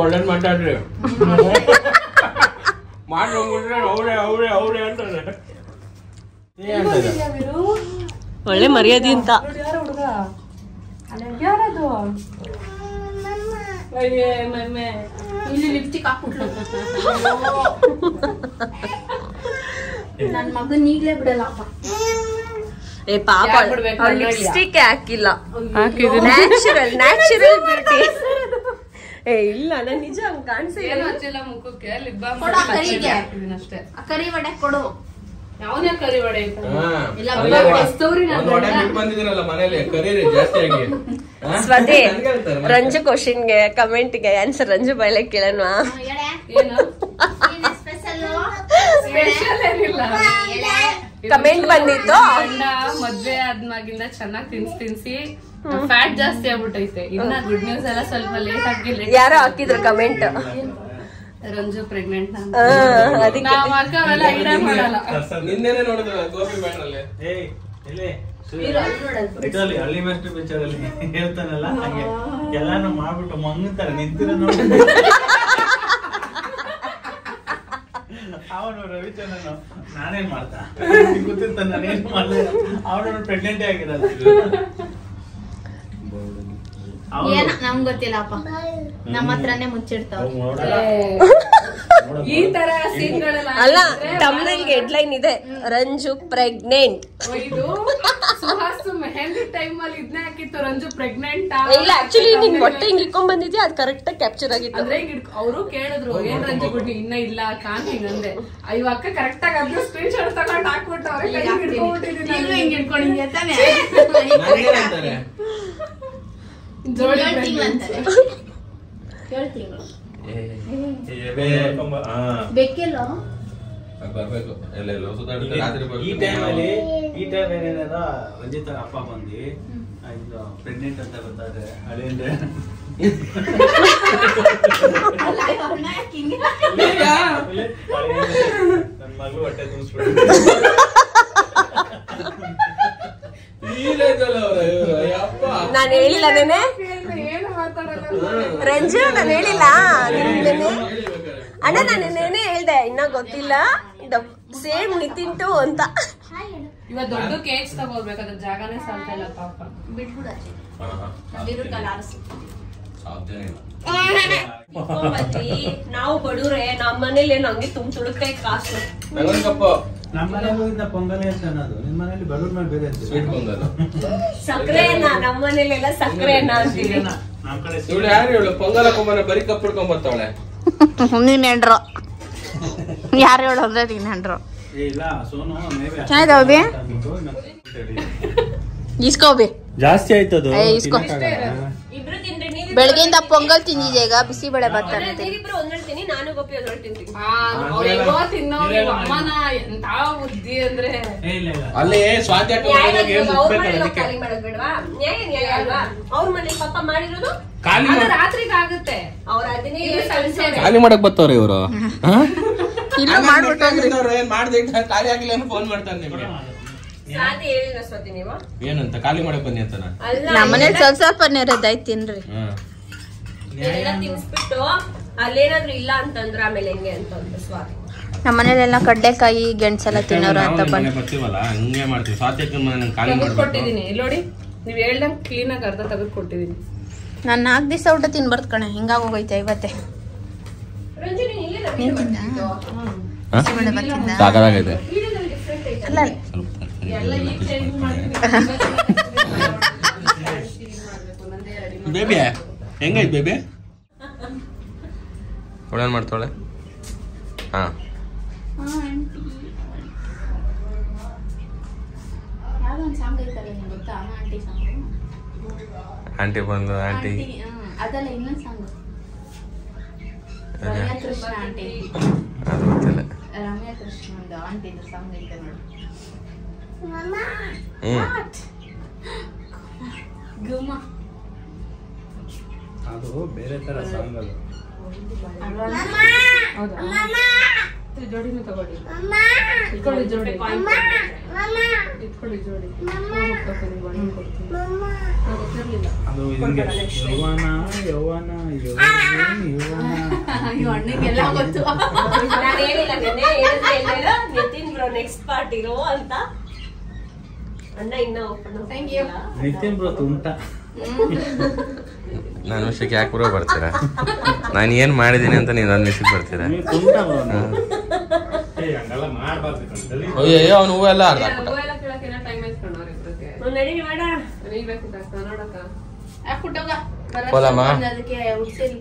ಒಳ್ಳೇದ್ ಮಾತಾಡ್ರಿ ಮಾಡ್ಕೊಂಡ್ಬಿಟ್ರೆ ಅವ್ರೆ ಅಂತಾರೆ. ಒಳ್ಳೆ ಮರ್ಯಾದೆ ಅಂತ. ಯಾರು ಹುಡುಗ ಯಾರದು? ಅಯ್ಯೇ ಮಮ್ಮೆ ಇಲ್ಲಿ ಲಿಪ್ಸ್ಟಿಕ್ ಹಾಕ್ಬಿಟ್ಲು. ನನ್ ಮಗನ್ ಈಗ್ಲೇ ಬಿಡಲ್ಲಪ್ಪ. ಏ ಪಾಪ ಲಿಪ್ಸ್ಟಿಕ್ ಹಾಕಿಲ್ಲ, ನ್ಯಾಚುರಲ್ ಬ್ಯೂಟಿ. ಏ ಇಲ್ಲ ನಾನು ನಿಜ ಹಂಗ್ ಕಾಣಿಸಿಲ್ಲ. ಏನು ಹಚ್ಚಿಲ್ಲ ಮುಖಕ್ಕೆ, ಲಿಪ್ ಬಾಮ್ ಕೊಡು ಕರಿಗೆ. ಅಷ್ಟೇ. ಕರಿ ವಡೆ ಕೊಡು. ಯಾವನೇ ಕರಿ ವಡೆ ಐತ? ಇಲ್ಲ ಬಂದಿದ್ದೀರಲ್ಲ ಮನೇಲಿ ಕರೀರಿ ಜಾಸ್ತಿ ಆಗಿ. ಸ್ವದೇ ರಂಜು ಕ್ವಶನ್ಗೆ ಕಮೆಂಟ್ಗೆ ಆನ್ಸರ್ ರಂಜು ಬಾಯ್ಲೆ ಕೇಳೋಣ. ಏನು ಸ್ಪೆಷಲ್ ಏನಿಲ್ಲ. ಕಮೆಂಟ್ ಬಂದಿತ್ತು, ಗಂಡ ಮದ್ವೆ ಆದ್ಮಾಗಿಂದ ಚೆನ್ನಾಗಿ ತಿನ್ಸಿ ಫ್ಯಾಟ್ ಜಾಸ್ತಿ ಆಗ್ಬಿಟ್ಟೈತೆ. ಇನ್ನ ಗುಡ್ ನ್ಯೂಸ್ ಎಲ್ಲ ಸ್ವಲ್ಪ ಲೇಟ್ ಆಗಿ ಯಾರೋ ಹಾಕಿದ್ರು ಕಮೆಂಟ್, ರಂಜು ಪ್ರೆಗ್ನೆಂಟ್ ಅದಕ್ಕೆ ನಾವ್ ಅಕ್ಕವೆಲ್ಲ ಐಡಿಯಾ ಮಾಡಲ್ಲ. ನಿನ್ನೆನೆ ನೋಡಿದ್ರ ಗೋಪಿ ಬ್ಯಾಟ್ರಲ್ಲಿ ಹಳ್ಳಿ ಮಾಸ್ಟರ್ ಪಿಕ್ಚರಲ್ಲಿ ಹೇಳ್ತಾನಲ್ಲ ಹಾಗೆ ಎಲ್ಲಾನು ಮಾಡ್ಬಿಟ್ಟು ಮಂಗಂತಾರೆ ನಿಂತಿರೋ ನೋಡಿ. ಅವನು ರವಿಚಂದ್ರನು ನಾನೇನ್ ಮಾಡ್ತಾ ಗೊತ್ತಿರ್ತ ನಾನೇನ್ ಮಾಡ್ದೆ, ಅವನು ಪ್ರೆಗ್ನೆಂಟೇ ಆಗಿರಲ್ಲ. ಏನ ನಮ್ಗ್ ಗೊತ್ತಿಲ್ಲಪ್ಪ, ನಮ್ಮ ಹತ್ರನೇ ಮುಚ್ಚಿಡ್ತಾವ. ಈ ತರ ಸೀನ್ಗಳೆಲ್ಲ ಅಲ್ಲ ತಮಿಳಿಗೆ ಹೆಡ್ಲೈನ್ ಇದೆ, ರಂಜು ಪ್ರೆಗ್ನೆಂಟ್. ಇದು ಸುಹಾಸ್ ಮೆಹಂದಿ ಟೈಮ್ ಅಲ್ಲಿ ಇದನ್ನೇ ಹಾಕಿತ್ತು, ರಂಜು ಪ್ರೆಗ್ನೆಂಟ್. ಇಲ್ಲ ಆಕ್ಚುಲಿ ನಿನ್ ಹೊಟ್ಟೆ ಹಿಂಗ್ ಇಟ್ಕೊಂಡ್ ಬಂದಿದ್ಯಾ, ಅದು ಕರೆಕ್ಟ್ ಆಗಿ ಕ್ಯಾಪ್ಚರ್ ಆಗಿತ್ತು. ಅಂದ್ರೆ ಅವರು ಕೇಳಿದ್ರು ಏನ್ ರಂಜು ಗುಡ್ಡಿ ಇನ್ನ ಇಲ್ಲ ಕಾಣ್ತೀನಿ ಅಂದೆ. ಇವಾಗ ಅಕ್ಕ ಕರೆಕ್ಟ್ ಆಗಿ ಅದ್ರ ಸ್ಕ್ರೀನ್ ಶಾಟ್ ತಗೊಂಡ್ ಹಾಕ್ಬಿಟ್ಟು ಹಿಂಗ್ ಇಟ್ಕೊಂಡಿದ್ಯಾ ತಾನೆ? ಜೋಡಿ 7 ತಿಂಗಳು ಅಂತಾರೆ. 7 ತಿಂಗಳು ಬೇಕಿಲ್ಲ ಬರ್ಬೇಕು ಎಲ್ಲೆಲ್ಲೋ ಈ ಟೈಮಲ್ಲಿ ಏನೇನಾರ ರಂಜಿತ ಅಪ್ಪ ಬಂದು ಇದು ಪ್ರೆಗ್ನೆಂಟ್ ಅಂತ ಗೊತ್ತಾದ್ರೆ ಹಳೆಯಂದ್ರೆ ನನ್ನ ಮಗಳು ಹೊಟ್ಟೆ ತುಂಬಿಸ್ಬಿಟ್ಟು ನಾನು ಹೇಳಿಲ್ಲ ನೆನೆ ಏನು ಮಾತಾಡಲ್ಲ. ರಂಜು ನಾನು ಹೇಳಿಲ್ಲ ಅಣ್ಣ, ನಾನು ನೆನೆ ಹೇಳ್ದೆ ಇನ್ನ ಗೊತ್ತಿಲ್ಲ ಸೇಮ್ ನಿತಿನ್ ಟು ಅಂತ. ಇವಾಗ ದೊಡ್ಡ ಕೇಕ್ಸ್ ತಗೋರ್ಬೇಕಾದ್ರೆ ಜಾಗನೇ ಸಾಲ್ತಾ ಇಲ್ಲ ಪಾಪ. ಬಿಟ್ಬಿಡಚ್ಚಿ ನಾವು ಬಡವ್ರೆ, ನಮ್ಮ ಮನೇಲಿ ಏನು ಹಂಗೆ ತುಂಬ ತುಳುಕಾಯಿ ಕಾಸು. ನಮ್ಮ ಮನೇಲಿ ಪೊಂಗಲ್ ಅಂತ ಅನ್ನೋದು, ನಿಮ್ ಮನೇಲಿ ಬಡವ್ರ ಮೇಲೆ ಬೇರೆ ಸ್ವೀಟ್ ಪೊಂಗಲ್ ಸಕ್ಕರೆ ಅನ್ನ, ನಮ್ಮ ಮನೇಲೆಲ್ಲ ಸಕ್ಕರೆ ಅನ್ನ ಅಂತೀವಿ. ನಮ್ ಕಡೆ ಇವಳು ಯಾರು ಹೇಳು ಪೊಂಗಲ್ ಹಾಕೊಂಬನ ಬರೀ ಕಪ್ ಹಿಡ್ಕೊಂಡ್ ಬರ್ತಾವಳೆ. ನೀನ್ ಹೆಂಡ್ರು ಯಾರು ಹೇಳು ಅಂದ್ರೆ ನೀನ್ ಹೆಂಡ್ರು. ಇಲ್ಲ ಸೋನು ಚೆನ್ನಾಗಿದಾವೆ ಇಸ್ಕೋಬಿ ಜಾಸ್ತಿ ಆಯ್ತದು. ಇಬ್ರು ತಿನ್ರಿ, ನೀವು ಬೆಳಗ್ಗೆಯಿಂದ ಪೊಂಗಲ್ ತಿಂದಿದೆ, ಈಗ ಬಿಸಿ ಬೇಳೆ ಬರ್ತಾರೆ. ನೀವಿಬ್ರು ಒಂದ್ರಲ್ಲಿ ತಿನ್ನಿ, ನಾನು ಗೋಪಿ ಒಂದ್ರಲ್ಲಿ ತಿಂತೀನಿ. ಅವ್ರೆಗೋ ತಿನ್ನೋರು ಅಮ್ಮನ ಎಂತ ಬುದ್ಧಿ ಅಂದ್ರೆ. ಅಲ್ಲಿ ಸ್ವಾತಿ ಅವ್ರ ಮನೇಲಿ ಖಾಲಿ ಮಾಡೋದ್ ಬೇಡವಾ? ನ್ಯಾಯ ಅಲ್ವಾ? ಅವ್ರ ಮನೇಲಿ ಪಾಪ ಮಾಡಿರೋದು ಅದು ರಾತ್ರಿಗೆ ಆಗುತ್ತೆ. ಅವ್ರ ಅದನ್ನೇ ಖಾಲಿ ಮಾಡಕ್ ಬರ್ತಾವ್ರೆ ಇವರು. ಇಲ್ಲ ಮಾಡ್ಬಿಟ್ಟು ಏನ್ ಮಾಡ್ದೆ ಖಾಲಿ ಆಗಿಲ್ಲ ಅಂತ ಫೋನ್ ಮಾಡ್ತಾನೆ ನಿಮ್ಗೆ. ಸಾಧಿ ಹೇಳಿಲ್ಲ ಸ್ವತಿ ನೀವು ಏನಂತ ಖಾಲಿ ಮಾಡಕ್ ಬನ್ನಿ ಅಂತ ಅಲ್ಲ, ನಮ್ಮನೇಲಿ ಸ್ವಲ್ಪ ಇರೋದಾಯ್ತು ತಿನ್ರಿ. ಇದೆಲ್ಲ ತಿನ್ಸ್ಬಿಟ್ಟು ಅಲ್ಲೇನಾದ್ರು ಇಲ್ಲ ಅಂತಂದ್ರ ಆಮೇಲೆ ಹೆಂಗೆ ಅಂತ ಸ್ವಾತಿ. ನಮ್ಮನೇಲೆಲ್ಲ ಕಡ್ಲೆಕಾಯಿ ಗೆಣಸೆಲ್ಲ ತಿನ್ನೋರು ಅಂತ ಬಂದು ಬರ್ತೀವಲ್ಲ ಹಂಗೆ ಮಾಡ್ತೀವಿ. ಸ್ವಾತಿ ಖಾಲಿ ಕೊಟ್ಟಿದೀನಿ ನೋಡಿ, ನೀವ್ ಹೇಳ್ದಂಗ್ ಕ್ಲೀನ್ ಆಗಿ ಅರ್ಧ ತೆಗೆದು ಕೊಟ್ಟಿದೀನಿ. ನಾನು 4 ದಿವಸ ಊಟ ತಿನ್ಬಾರ್ದು ಕಣೆ, ಹಿಂಗಾಗಿ ಹೋಗೈತೆ ಇವತ್ತೆ. ರಂಜಿನಿ ನೀನ್ ತಿಂದ ಬಿಸಿ ಬೇಳೆ ಬರ್ತಿದ್ದ ಸಾಕಾಗೈತೆ. ಅಲ್ಲ ಎಲ್ಲ ಈಗ change ಮಾಡ್ತೀನಿ. Baby ಹೆಂಗೈತ್ baby? ಒಳ್ಳೇನ್ ಮಾಡ್ತಾಳೆ. ಹಾ ಆಂಟಿ ಬಂದು ಆಂಟಿ ಅದಲ್ಲ ಇನ್ನೊಂದು ಸಾಂಗ್ ರಮ್ಯಾ ಕೃಷ್ಣ ಆಂಟಿ, ಅದು ಗೊತ್ತಿಲ್ಲ. ರಮ್ಯಾ ಕೃಷ್ಣ ಒಂದು ಆಂಟಿದು ಸಾಂಗ್ ಐತೆ ನೋಡಿ. ಗುಮ್ಮ ಅದು ಬೇರೆ ತರ ಸಾಂಗ್ ಅದು. ಜೋಡಿನೂ ತಗೊಳ್ಳಿ. ಇಟ್ಕೊಳ್ಳಿ ಜೋಡಿ. ಇಟ್ಕೊಳ್ಳಿ ಜೋಡಿ. ಗೊತ್ತಿರ್ಲಿಲ್ಲ. ಅದು ಹಿಂಗೆ ಯೌವನ ಯೌವನ ಅಯ್ಯೋ ಅಣ್ಣಗೆಲ್ಲ ಗೊತ್ತು. ನಾನು ಹೇಳಿಲ್ಲ ಹೇಳಿದ್ರೆ ನಿತಿನ್ ಬ್ರೋ ನೆಕ್ಸ್ಟ್ ಪಾರ್ಟ್ ಇರೋ ಅಂತ. ಅಣ್ಣ ಇನ್ನ ನಿತಿನ್ ಬ್ರೋ ತುಂಟ. ನಾನು ವಿಷಯಕ್ಕೆ ಯಾಕೆ ಬರೋ ಬರ್ತೀರಾ? ನಾನು ಏನು ಮಾಡಿದ್ದೀನಿ ಅಂತ ನೀವು ನನ್ನ ವಿಷಯಕ್ಕೆ ಬರ್ತೀರಾ? ಅಯ್ಯೋ ಅವ್ನು ಹೂವೆಲ್ಲ ಅರ್ಧ ಹೂವೆಲ್ಲ ಕೇಳಕ್ಕೆ ಟೈಮ್ ಆಯ್ತು ಕಣೋ ಅವ್ರಿಬ್ರಿಗೆ. ನಡಿ ಬೇಡ ನಡಿಬೇಕು ನೋಡಕ್ಕ. ಫುಟೋಗ ಹೋಲಮ್ಮ ಅದಕ್ಕೆ ಹುಡ್ಸೇರಿ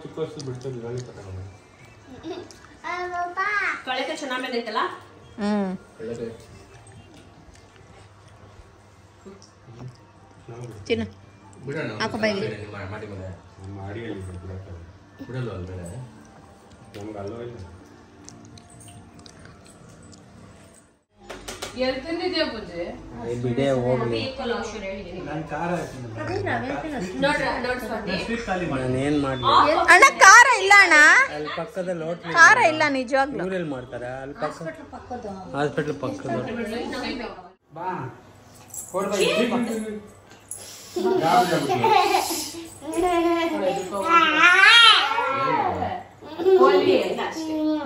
ಚಿಕ್ಕ ವಯಸ್ಸಲ್ಲಿ ಬಿಡ್ತಿದ್ವಿ ಗಾಳಿ ತಗೊಂಡು. ಕಳೆಕ ಚೆನ್ನಾಗಿ ಬಂದೈತಲ್ಲ. ಚಿನ್ನ ಹಾಕೋ ಬಾಯಿಗೆ. ನಮ್ಮ ಅಡಿಯಲ್ಲಿ ಬಿಡಲ್ವ ಅಲ್ಲಿ ಬೇರೆ ನಮ್ಗೆ ಅಲ್ಲೋ ಇಲ್ಲ. ಎಲ್ಲಿ ತಿಂದಿದ್ಯಾ ಪೂಜೆ? ಬಿಡೇ ಹೋಗ್ಲಿ. ನಾನೇನ್ ಮಾಡ್ಲಿ? ಅಣ್ಣ ಖಾರ ಇಲ್ಲ ಅಣ್ಣ, ಅಲ್ಲಿ ಪಕ್ಕದಲ್ಲಿ ಹೋಟ್ಲ್ ಖಾರ ಇಲ್ಲ ನಿಜವಾಗ್ಲೂ. ಊರಲ್ಲಿ ಮಾಡ್ತಾರ ಅಲ್ಲಿ ಪಕ್ಕ ಹಾಸ್ಪಿಟಲ್ ಪಕ್ಕದ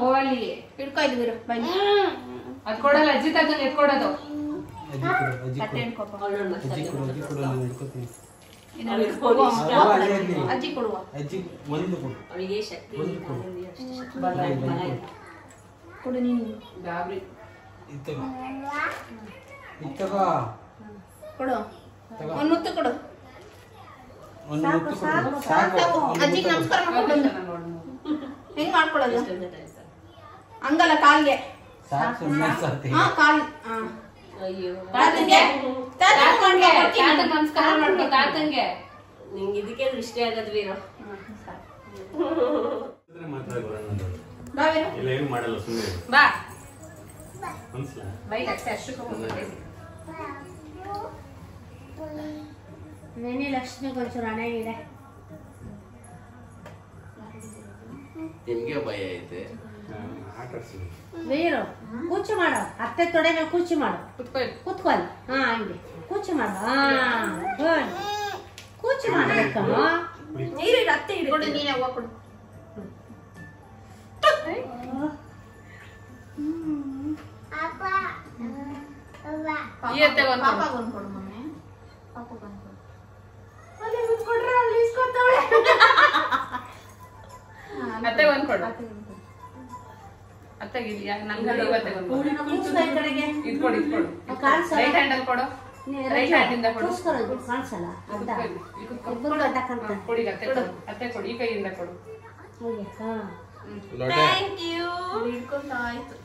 ಹೋಲಿ ಹಿಡ್ಕೊ ಇದು ಬಿಡು ಬನ್ನಿ. ಅದ್ ಕೊಡಲ್ಲ ಅಜ್ಜಿ ತಗೊಂಡು ಎತ್ಕೊಡೋದು. ಅಜ್ಜಿ ಕೊಡುವ. ಅವಳಿಗೆ ಶಕ್ತಿ ಕೊಡು ನೀನು. ಗಾಬರಿ ಕೊಡು ಒಂದು ಮುತ್ತು ಕೊಡು. ಅಜ್ಜಿಗೆ ನಮಸ್ಕಾರ ಮಾಡ್ಕೊಂಡು ಹೆಂಗ್ ಮಾಡ್ಕೊಳ್ಳೋದು? ಹಂಗಲ್ಲ ಕಾಲ್ಗೆ. ಹಾ ಕಾಲ್. ಅಯ್ಯೋ ತಾತಂಗೆ ನಮಸ್ಕಾರ ಮಾಡ್ಕೊ. ತಾತಂಗೆ ನಿಂಗೆ ಇದಕ್ಕೆ ದೃಷ್ಟಿ ಆಗದ್ ವೀರು. ಇಲ್ಲ ಏನು ಮಾಡಲ್ಲ ಸುಮ್ಮನೆ ಬಾ ಅನ್ಸ್ಲ. ಬೈಕ್ ಅಷ್ಟೇ ಅಷ್ಟಕ್ಕೆ ನೆನೆ ಲಕ್ಷ್ಮಿಗೆ ಒಂಚೂರು ಹಣ ಇದೆ. ನಿಮ್ಗೆ ಭಯ ಐತೆ. ಆಟ ಆಡ್ಸಿದ್ವಿ. ವೀರು ಕೂಚು ಮಾಡು, ಅತ್ತೆ ತೊಡೆ ಮೇಲೆ ಕೂಚು ಮಾಡು. ಕುತ್ಕೊಳ್ಳಿ. ಕೂತ್ಕೊಳ್ಳಿ. ಹಾ ಹಂಗೆ ಕೂಚು ಮಾಡು. ಹಾ ಗುಡ್. ಕೂಚು ಮಾಡಬೇಕಮ್ಮ. ನೀರು ಅತ್ತೆ ಕೊಡು ನೀನೇ ಹೂವ ಕೊಡು. ಈ ಅತ್ತೆ ಒಂದು ಪಾಪಗ ಒಂದು ಕೊಡು ಮಮ್ಮಿ. ಪಾಪಗ ಒಂದು ಕೊಡು. ಅತ್ತೆ ಒಂದ್ ಕೊಡು. ಅತ್ತೆಗೆ ಇಲ್ಲಿ ನಂಗೆ ಕೂಸ್ಕೊ ಈ ಕಡೆಗೆ. ಇದು ಕೊಡು ಇದು ಕೊಡು. ಕಾಣಿಸಲ್ಲ. ರೈಟ್ ಹ್ಯಾಂಡ್ ಅಲ್ಲಿ ಕೊಡು. ರೈಟ್ ಹ್ಯಾಂಡ್ ಇಂದ ಕೊಡು. ಕೂಸ್ಕೊಳ್ಳೋದು ಕಾಣಿಸಲ್ಲ. ಅರ್ಧ ಇಬ್ಬರು ಅಡ್ಡ ಕಾಣ್ತಾರೆ. ಕೊಡಿ ಅತ್ತೆ ಕೊಡು. ಅತ್ತೆ ಕೊಡು. ಈ ಕೈಯಿಂದ ಕೊಡು. ಹೋಗಿ. ಹಾ ಥ್ಯಾಂಕ್ ಯು. ಹಿಡ್ಕೊಂತ ಆಯ್ತು.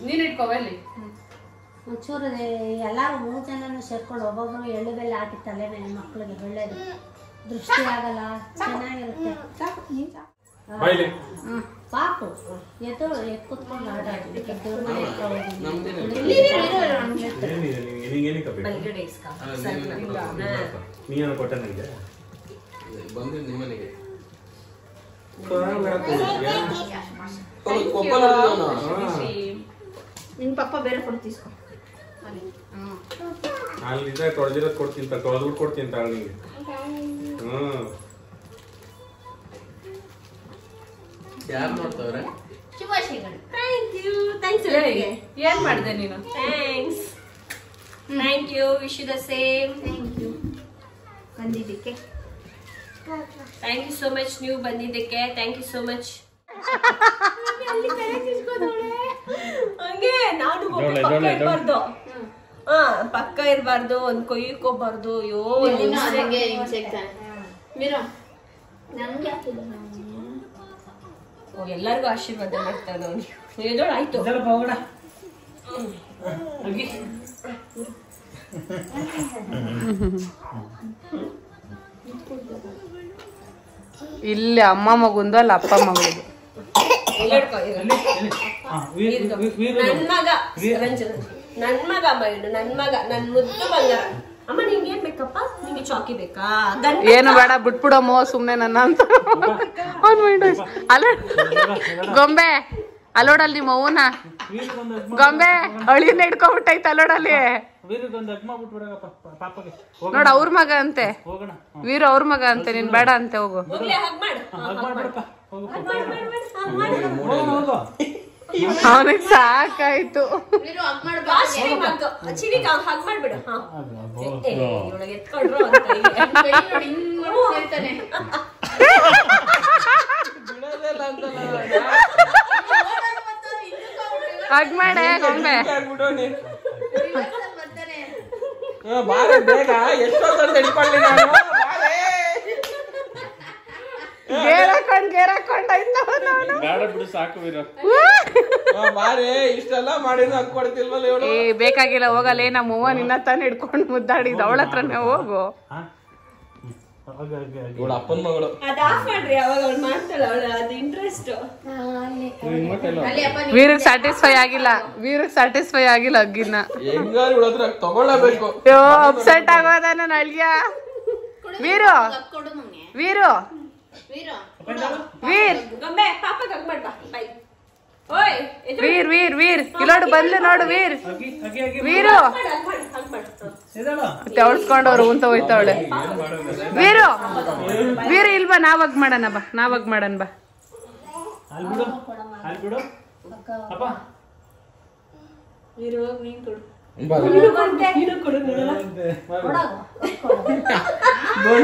ನೀನ್ ಇಟ್ಕೋವ ಅಲ್ಲಿ. ಒಂಚೂರು ಎಲ್ಲಾರು 3 ಜನನು ಸೇರ್ಕೊಂಡು ಒಬ್ಬೊಬ್ರು ಎಳ್ಳು ಬೆಲ್ಲ ಹಾಕಿ ತಲೆನೇ ಮಕ್ಕಳಿಗೆ ಒಳ್ಳೇದು. ದೃಷ್ಟಿ ಆಗಲ್ಲ, ಚೆನ್ನಾಗಿರುತ್ತೆ. ಬಾಯ್ಲಿ ಪಾಪು ಎದ್ದು ಕುತ್ಕೊಂಡು ಆಟ ಆಡ್ತೀವಿ. ನಿನಗೇನಕ್ಕೆ ಬೇಕು? ಬಲ್ಗಡೆ ಇಸ್ಕೊ. ನೀನು ಕೊಟ್ಟ ನನಗೆ ಬಂದ್ರೆ ನಿಮ್ಮನೆಗೆ ನಿನ್ ಪಪ್ಪ ಬೇರೆ ಕೊಡು ತೀಸ್ಕೊ. ಅಲ್ಲಿದ್ರೆ ತೊಳೆದಿರೋದು ಕೊಡ್ತೀನಿ, ತೊಳೆದ್ಬಿಟ್ಟು ಕೊಡ್ತೀನಿ ತಾಳ ನಿಂಗೆ. ಯಾರು ನೋಡ್ತಾವ್ರೆ? ಶುಭಾಶಯಗಳು. Thank you. ಥ್ಯಾಂಕ್ಸ್ ಏನ್ ಮಾಡಿದೆ ನೀನು? Thanks. Thank you. Wish you the same. Thank you ಬಂದಿದ್ದಕ್ಕೆ. Thank you so much. ನೀವು ಬಂದಿದ್ದಕ್ಕೆ ಥ್ಯಾಂಕ್ ಯು ಸೋ ಮಚ್. ಹಂಗೆ ನಾನು ಪಕ್ಕ ಇರ್ಬಾರ್ದು. ಹಾ ಪಕ್ಕ ಇರ್ಬಾರ್ದು, ಒಂದ್ ಕೊಯ್ಕೋಬಾರ್ದು. ಅಯ್ಯೋ ನನಗೆ ಹಿಂಸೆ ಆಗ್ತಾನೆ. ಮೀರಾ ನನ್ಗೆ ಎಲ್ಲರಿಗೂ ಆಶೀರ್ವಾದ ಮಾಡ್ತಾನೆ ಅವನು. ಎದೋಳು ಆಯ್ತು. ಇಲ್ಲಿ ಅಮ್ಮ ಮಗುಂದು ಅಲ್ಲ ಅಪ್ಪ ಮಗುದು. ನನ್ ಮಗ ರಂಜನ್, ನನ್ ಮಗ ಮೈಡು, ನನ್ ಮಗ, ನನ್ ಮುದ್ದು ಬಂಗಾರ. ಅಮ್ಮ ನಿಂಗೆ ಏನ್ ಬೇಕಪ್ಪ? ನಿಂಗೆ ಚಾಕಿ ಬೇಕಾ? ಏನು ಬೇಡ ಬಿಟ್ಬಿಡಮ್ಮ ಸುಮ್ನೆ ನನ್ನ ಅಂತ ಅಲ್ಲ ಗೊಂಬೆ ಅಲ್ಲೋಡಲ್ಲಿ ನಿಮ್ಮ ಅವ್ವನ ಗೊಂಬೆ ಅಳಿನ ಹಿಡ್ಕೊಂಡ್ಬಿಟ್ಟೈತೆ ಅಲ್ಲೋಡಲ್ಲಿ ನೋಡ ಅವ್ರ ಮಗ ಅಂತೆ ವೀರು ಅವ್ರ ಮಗ ಅಂತೆ ನೀನ್ ಬೇಡ ಅಂತೆ ಹೋಗು ಅವನಿಗೆ ಸಾಕಾಯ್ತು ಹಗ್ ಮಾಡೆ ಗೊಂಬೆ ಬೇಗ ಎಷ್ಟೊಂದು ಹಿಡ್ಕೊಳ್ಳಿ ನಾನು ಗೇರ್ ಹಾಕೊಂಡ್ ಬೇಡ ಬಿಡು ಸಾಕು ವೀರ ಬಾರೆ ಇಷ್ಟೆಲ್ಲ ಮಾಡಿದ್ರು ಹಕ್ ಕೊಡ್ತಿಲ್ವಲ್ಲ ಇವಳು ಏ ಬೇಕಾಗಿಲ್ಲ ಹೋಗಲ್ಲ ನಮ್ಮ ಅವ್ವ ನಿನ್ನ ತಾನೇ ಹಿಡ್ಕೊಂಡು ಮುದ್ದಾಡಿದ ಅವಳ ಹತ್ರನೇ ಹೋಗು ಇವಳು ಅಪ್ಪನ ಮಗಳು ಅದ್ ಆಫ್ ಮಾಡ್ರಿ ಅವಾಗ ಅವ್ಳು ಮಾಡ್ತಾಳ ಅವಳು ಅದು ಇಂಟ್ರೆಸ್ಟ್ ವೀರಿಗೆ ಸ್ಯಾಟಿಸ್ಫೈ ಆಗಿಲ್ಲ ಅಗ್ಗಿನ ಹೆಂಗಾರು ಇವಳ ಹತ್ರ ತಗೊಳ್ಳಬೇಕು ಅಯ್ಯೋ ಅಪ್ಸೆಟ್ ಆಗೋದ ನನ್ನ ಅಳ್ಗ್ಯ ವೀರು ವೀರು ವೀರ್ ಗೊಂಬೆ ಪಾಪಗೆ ಹಗ್ ಮಾಡ್ಬಾ ಬೈ ಓಯ್ ವೀರ್ ವೀರ್ ವೀರ್ ಇಲ್ಲೋಡು ಬಂದ್ಲು ನೋಡು ವೀರ್ ವೀರು ತೆವಳ್ಸ್ಕೊಂಡವ್ರು ಉಂತ ಹೋಯ್ತವಳೆ ವೀರು ವೀರು ಇಲ್ವಾ ನಾವಾಗ ಮಾಡೋಣ ಬಾ ನಾವಾಗ ಮಾಡೋಣ ಬಾ ಇರು ನೀನ್ ಕೊಡು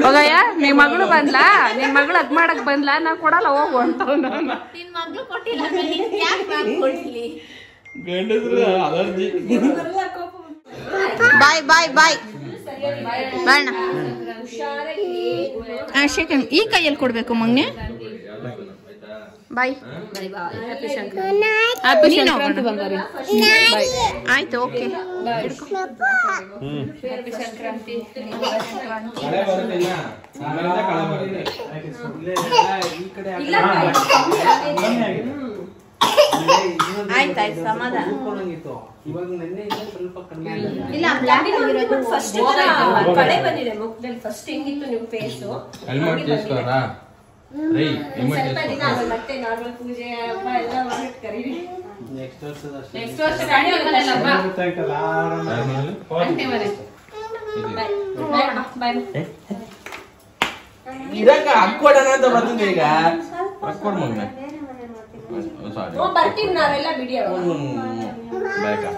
ಹೋಗಯ್ಯ ನಿನ್ ಮಗಳು ಬಂದ್ಲಾ ನಿನ್ ಮಗಳು ಹಗ್ ಮಾಡಕ್ ಬಂದ್ಲಾ ನಾ ಕೊಡಲ್ಲ ಹೋಗು ಅಂತ ಗಂಡಸ್ರು ಅಲರ್ಜಿ ಬಾಯ್ ಬಾಯ್ ಬಾಯ್ ಬಾಯ್ ಶೇಖನ್ ಈ ಕೈಯಲ್ಲಿ ಕೊಡ್ಬೇಕು ಮಗ್ನೆ ಬಾಯ್ ಹ್ಯಾಪಿ ಸಂಕ್ರಾಂತಿ ಬಂಗಾರಿ ಆಯ್ತು ಓಕೆ ಹ್ಯಾಪಿ ಸಂಕ್ರಾಂತಿ ಆಯ್ತಾಯ್ತು ಸಮಾಧಾನ ಇಲ್ಲ ಫಸ್ಟ್ ಕಳೆ ಬಂದಿದೆ ಮುಖದಲ್ಲಿ ಫಸ್ಟ್ ಹೆಂಗಿತ್ತು ನಿಮ್ ಫೇಸು ಸ್ವಲ್ಪ ದಿನ ಮತ್ತೆ ನಾರ್ಮಲ್ ಪೂಜೆ ಹಬ್ಬ ಎಲ್ಲ ಮಾಡ್ಬಿಟ್ಟು ಕರೀರಿ ನೆಕ್ಸ್ಟ್ ವರ್ಷ ಇದಕ್ಕ ಹಾಕೊಡೋಣ ಅಂತ ಬರ್ತಿದ್ದೆ ಈಗ ಹಾಕೊಡ್ ಮಗ್ನೆ ಬರ್ತೀವಿ ನಾವೆಲ್ಲ ವಿಡಿಯೋ ಬೇಕಾ